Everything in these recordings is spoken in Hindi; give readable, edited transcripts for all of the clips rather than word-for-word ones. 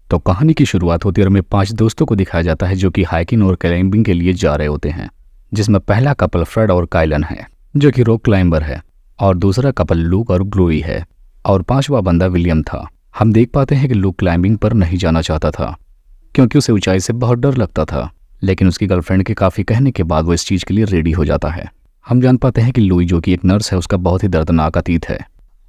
तो कहानी की शुरुआत होती है और हमें 5 दोस्तों को दिखाया जाता है जो कि हाइकिंग और क्लाइंबिंग के लिए जा रहे होते हैं, जिसमें पहला कपल फ्रेड और काइलन है जो कि रॉक क्लाइंबर है और दूसरा कपल लूक और क्लोई है और 5वां बंदा विलियम था। हम देख पाते हैं कि लूक क्लाइंबिंग पर नहीं जाना चाहता था क्योंकि उसे ऊंचाई से बहुत डर लगता था, लेकिन उसकी गर्लफ्रेंड के काफ़ी कहने के बाद वो इस चीज़ के लिए रेडी हो जाता है। हम जान पाते हैं कि लुई जो कि एक नर्स है उसका बहुत ही दर्दनाक अतीत है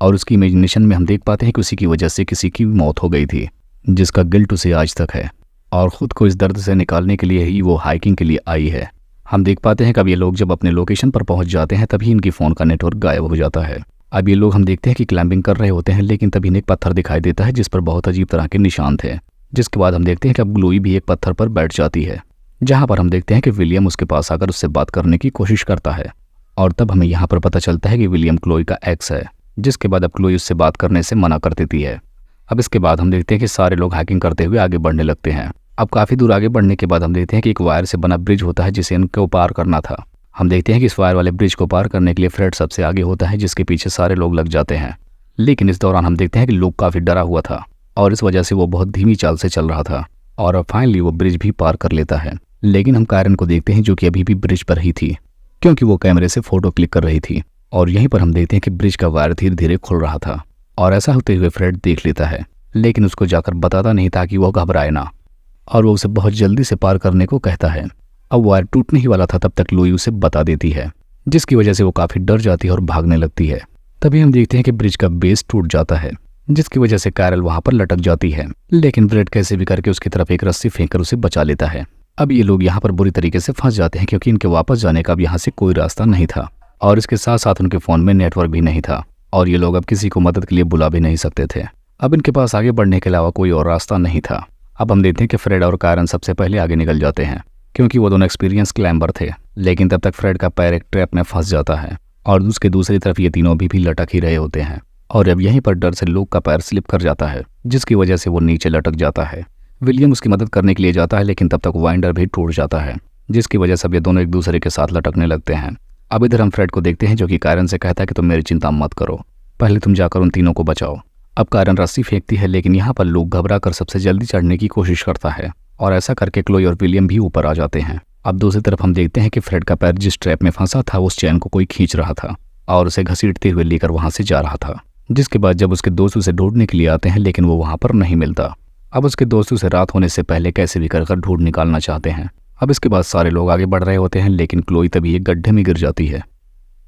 और उसकी इमेजिनेशन में हम देख पाते हैं कि उसी की वजह से किसी की मौत हो गई थी जिसका गिल्ट उसे आज तक है और ख़ुद को इस दर्द से निकालने के लिए ही वो हाइकिंग के लिए आई है। हम देख पाते हैं कि अब ये लोग जब अपने लोकेशन पर पहुंच जाते हैं तभी इनकी फ़ोन का नेटवर्क गायब हो जाता है। अब ये लोग हम देखते हैं कि क्लाइंबिंग कर रहे होते हैं, लेकिन तभी एक पत्थर दिखाई देता है जिस पर बहुत अजीब तरह के निशान थे। जिसके बाद हम देखते हैं कि अब ग्लोई भी एक पत्थर पर बैठ जाती है, जहाँ पर हम देखते हैं कि विलियम उसके पास आकर उससे बात करने की कोशिश करता है और तब हमें यहाँ पर पता चलता है कि विलियम क्लोई का एक्स है। जिसके बाद अब क्लोई उससे बात करने से मना कर देती है। अब इसके बाद हम देखते हैं कि सारे लोग हाइकिंग करते हुए आगे बढ़ने लगते हैं। अब काफ़ी दूर आगे बढ़ने के बाद हम देखते हैं कि एक वायर से बना ब्रिज होता है जिसे इनको पार करना था। हम देखते हैं कि इस वायर वाले ब्रिज को पार करने के लिए फ्रेड सबसे आगे होता है, जिसके पीछे सारे लोग लग जाते हैं। लेकिन इस दौरान हम देखते हैं कि लूक काफ़ी डरा हुआ था और इस वजह से वो बहुत धीमी चाल से चल रहा था और अब फाइनली वो ब्रिज भी पार कर लेता है। लेकिन हम कायरन को देखते हैं जो कि अभी भी ब्रिज पर ही थी क्योंकि वो कैमरे से फोटो क्लिक कर रही थी और यहीं पर हम देखते हैं कि ब्रिज का वायर धीरे धीरे खुल रहा था और ऐसा होते हुए फ्रेड देख लेता है, लेकिन उसको जाकर बताता नहीं ताकि वो घबराए ना और वो उसे बहुत जल्दी से पार करने को कहता है। अब वायर टूटने ही वाला था तब तक लुई उसे बता देती है, जिसकी वजह से वो काफ़ी डर जाती है और भागने लगती है। तभी हम देखते हैं कि ब्रिज का बेस टूट जाता है, जिसकी वजह से कायरल वहां पर लटक जाती है, लेकिन फ्रेड कैसे भी करके उसकी तरफ एक रस्सी फेंककर उसे बचा लेता है। अब ये लोग यहाँ पर बुरी तरीके से फंस जाते हैं क्योंकि इनके वापस जाने का अब यहाँ से कोई रास्ता नहीं था और इसके साथ साथ उनके फ़ोन में नेटवर्क भी नहीं था और ये लोग अब किसी को मदद के लिए बुला भी नहीं सकते थे। अब इनके पास आगे बढ़ने के अलावा कोई और रास्ता नहीं था। अब हम देखते हैं कि फ्रेड और कायरन सबसे पहले आगे निकल जाते हैं क्योंकि वो दोनों एक्सपीरियंस क्लाइंबर थे, लेकिन तब तक फ्रेड का पैर एक ट्रैप में फंस जाता है और उसके दूसरी तरफ ये तीनों भी लटक ही रहे होते हैं और अब यहीं पर डर से लूक का पैर स्लिप कर जाता है, जिसकी वजह से वो नीचे लटक जाता है। विलियम उसकी मदद करने के लिए जाता है, लेकिन तब तक वाइंडर भी टूट जाता है, जिसकी वजह से अब ये दोनों एक दूसरे के साथ लटकने लगते हैं। अब इधर हम फ्रेड को देखते हैं जो कि कायरन से कहता है कि तुम मेरी चिंता मत करो, पहले तुम जाकर उन तीनों को बचाओ। अब कायरन रस्सी फेंकती है, लेकिन यहाँ पर लूक घबरा कर सबसे जल्दी चढ़ने की कोशिश करता है और ऐसा करके क्लोई और विलियम भी ऊपर आ जाते हैं। अब दूसरी तरफ हम देखते हैं कि फ्रेड का पैर जिस ट्रैप में फंसा था उस चैन को कोई खींच रहा था और उसे घसीटते हुए लेकर वहां से जा रहा था। जिसके बाद जब उसके दोस्त उसे ढूंढने के लिए आते हैं, लेकिन वो वहां पर नहीं मिलता। अब उसके दोस्त उसे रात होने से पहले कैसे भी कर ढूंढ निकालना चाहते हैं। अब इसके बाद सारे लोग आगे बढ़ रहे होते हैं, लेकिन क्लोई तभी एक गड्ढे में गिर जाती है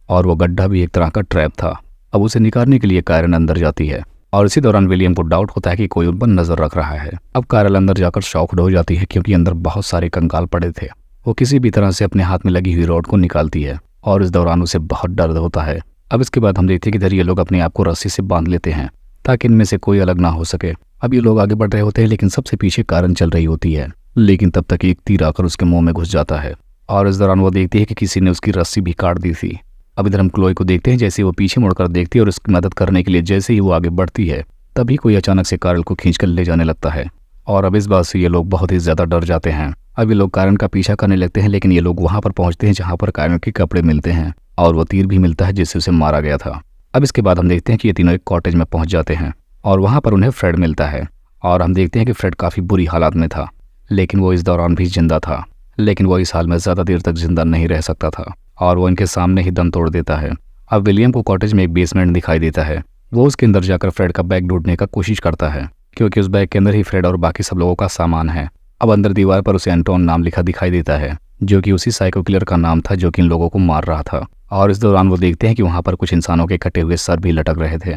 और वो गड्ढा भी एक तरह का ट्रैप था। अब उसे निकालने के लिए कायरन अंदर जाती है और इसी दौरान विलियम को डाउट होता है कि कोई उन पर नजर रख रहा है। अब कायरल अंदर जाकर शॉक्ड हो जाती है क्योंकि अंदर बहुत सारे कंकाल पड़े थे। वो किसी भी तरह से अपने हाथ में लगी हुई रॉड को निकालती है और इस दौरान उसे बहुत दर्द होता है। अब इसके बाद हम देखते हैं कि इधर ये लोग अपने आप को रस्सी से बांध लेते हैं ताकि इनमें से कोई अलग ना हो सके। अब ये लोग आगे बढ़ रहे होते हैं, लेकिन सबसे पीछे कायरन चल रही होती है, लेकिन तब तक एक तीर आकर उसके मुंह में घुस जाता है और इस दौरान वो देखती है कि किसी ने उसकी रस्सी भी काट दी थी। अब इधर हम क्लोई को देखते हैं जैसे वो पीछे मुड़कर देखती है और उसकी मदद करने के लिए जैसे ही वो आगे बढ़ती है तभी कोई अचानक से कायरल को खींचकर ले जाने लगता है और अब इस बात से ये लोग बहुत ही ज्यादा डर जाते हैं। अब ये लोग कायरन का पीछा करने लगते हैं, लेकिन ये लोग वहां पर पहुंचते हैं जहां पर कायरन के कपड़े मिलते हैं और वो तीर भी मिलता है जिससे उसे मारा गया था। अब इसके बाद हम देखते हैं कि ये तीनों एक कॉटेज में पहुंच जाते हैं और वहां पर उन्हें फ्रेड मिलता है और हम देखते हैं कि फ्रेड काफी बुरी हालात में था, लेकिन वो इस दौरान भी जिंदा था। लेकिन वो इस हाल में ज्यादा देर तक जिंदा नहीं रह सकता था और वो इनके सामने ही दम तोड़ देता है। अब विलियम को कॉटेज में एक बेसमेंट दिखाई देता है। वो उसके अंदर जाकर फ्रेड का बैग ढूंढने का कोशिश करता है क्योंकि उस बैग के अंदर ही फ्रेड और बाकी सब लोगों का सामान है। अब अंदर दीवार पर उसे एंटोन नाम लिखा दिखाई देता है जो कि उसी साइको किलर का नाम था जो कि इन लोगों को मार रहा था और इस दौरान वो देखते हैं कि वहां पर कुछ इंसानों के कटे हुए सर भी लटक रहे थे।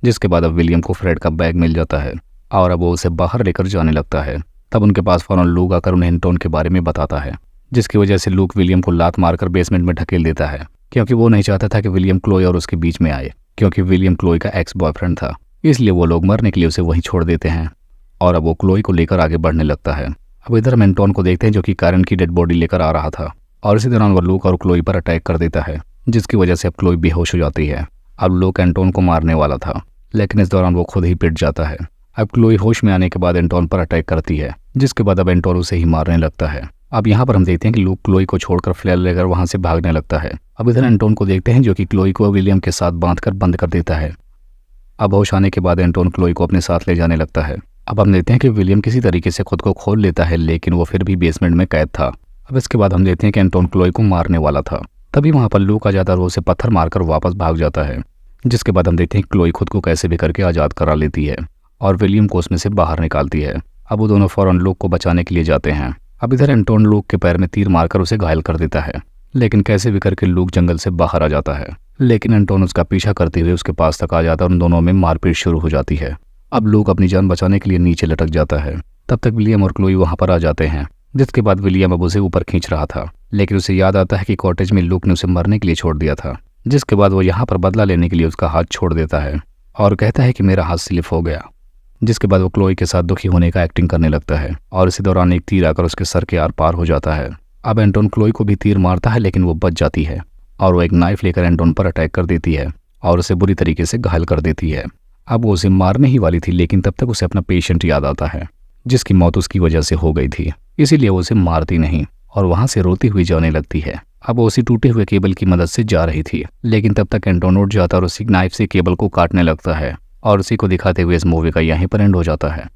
जिसके बाद अब विलियम को फ्रेड का बैग मिल जाता है और अब वो उसे बाहर लेकर जाने लगता है। तब उनके पास फौरन लूक आकर उन्हें एंटोन के बारे में बताता है, जिसकी वजह से लूक विलियम को लात मारकर बेसमेंट में ढकेल देता है क्योंकि वो नहीं चाहता था कि विलियम क्लोई और उसके बीच में आए, क्योंकि विलियम क्लोई का एक्स बॉयफ्रेंड था। इसलिए वो लोग मरने के लिए उसे वहीं छोड़ देते हैं और अब वो क्लोई को लेकर आगे बढ़ने लगता है। अब इधर हम एंटोन को देखते हैं जो कि कायरन की डेड बॉडी लेकर आ रहा था और इसी दौरान वो लूक और क्लोई पर अटैक कर देता है, जिसकी वजह से अब क्लोई बेहोश हो जाती है। अब लूक एंटोन को मारने वाला था, लेकिन इस दौरान वो खुद ही पिट जाता है। अब क्लोई होश में आने के बाद एंटोन पर अटैक करती है, जिसके बाद अब एंटोन उसे ही मारने लगता है। अब यहाँ पर हम देखते हैं कि लूक क्लोई को छोड़कर फ्लेयर लेकर वहां से भागने लगता है। अब इधर एंटोन को देखते हैं जो कि क्लोई को विलियम के साथ बांधकर बंद कर देता है। अब होश आने के बाद एंटोन क्लोई को अपने साथ ले जाने लगता है अब हम देखते हैं कि विलियम किसी तरीके से खुद को खोल लेता है, लेकिन वो फिर भी बेसमेंट में कैद था। अब इसके बाद हम देखते हैं कि एंटोन क्लोई को मारने वाला था। तभी वहाँ पर लूक आ जाता है और वो उसे पत्थर मारकर वापस भाग जाता है। जिसके बाद हम देखते हैं क्लोई खुद को कैसे भी करके आज़ाद करा लेती है और विलियम को उसमें से बाहर निकालती है। अब वो दोनों फौरन लूक को बचाने के लिए जाते हैं। अब इधर एंटोन लूक के पैर में तीर मारकर उसे घायल कर देता है, लेकिन कैसे भी करके लूक जंगल से बाहर आ जाता है। लेकिन एंटोन उसका पीछा करते हुए उसके पास तक आ जाता है और उन दोनों में मारपीट शुरू हो जाती है। अब लूक अपनी जान बचाने के लिए नीचे लटक जाता है। तब तक विलियम और क्लोई वहां पर आ जाते हैं, जिसके बाद विलियम अब उसे ऊपर खींच रहा था, लेकिन उसे याद आता है कि कॉटेज में लूक ने उसे मरने के लिए छोड़ दिया था। जिसके बाद वो यहाँ पर बदला लेने के लिए उसका हाथ छोड़ देता है और कहता है कि मेरा हाथ स्लिप हो गया। जिसके बाद वो क्लोई के साथ दुखी होने का एक्टिंग करने लगता है और इसी दौरान एक तीर आकर उसके सर के आर पार हो जाता है। अब एंटोन क्लोई को भी तीर मारता है, लेकिन वो बच जाती है और वो एक नाइफ लेकर एंटोन पर अटैक कर देती है और उसे बुरी तरीके से घायल कर देती है। अब वो उसे मारने ही वाली थी, लेकिन तब तक उसे अपना पेशेंट याद आता है जिसकी मौत उसकी वजह से हो गई थी। इसीलिए वो उसे मारती नहीं और वहां से रोती हुई जाने लगती है। अब वो उसी टूटे हुए केबल की मदद से जा रही थी, लेकिन तब तक एंटोन उठ जाता और उसी नाइफ से केबल को काटने लगता है और उसी को दिखाते हुए इस मूवी का यहीं पर एंड हो जाता है।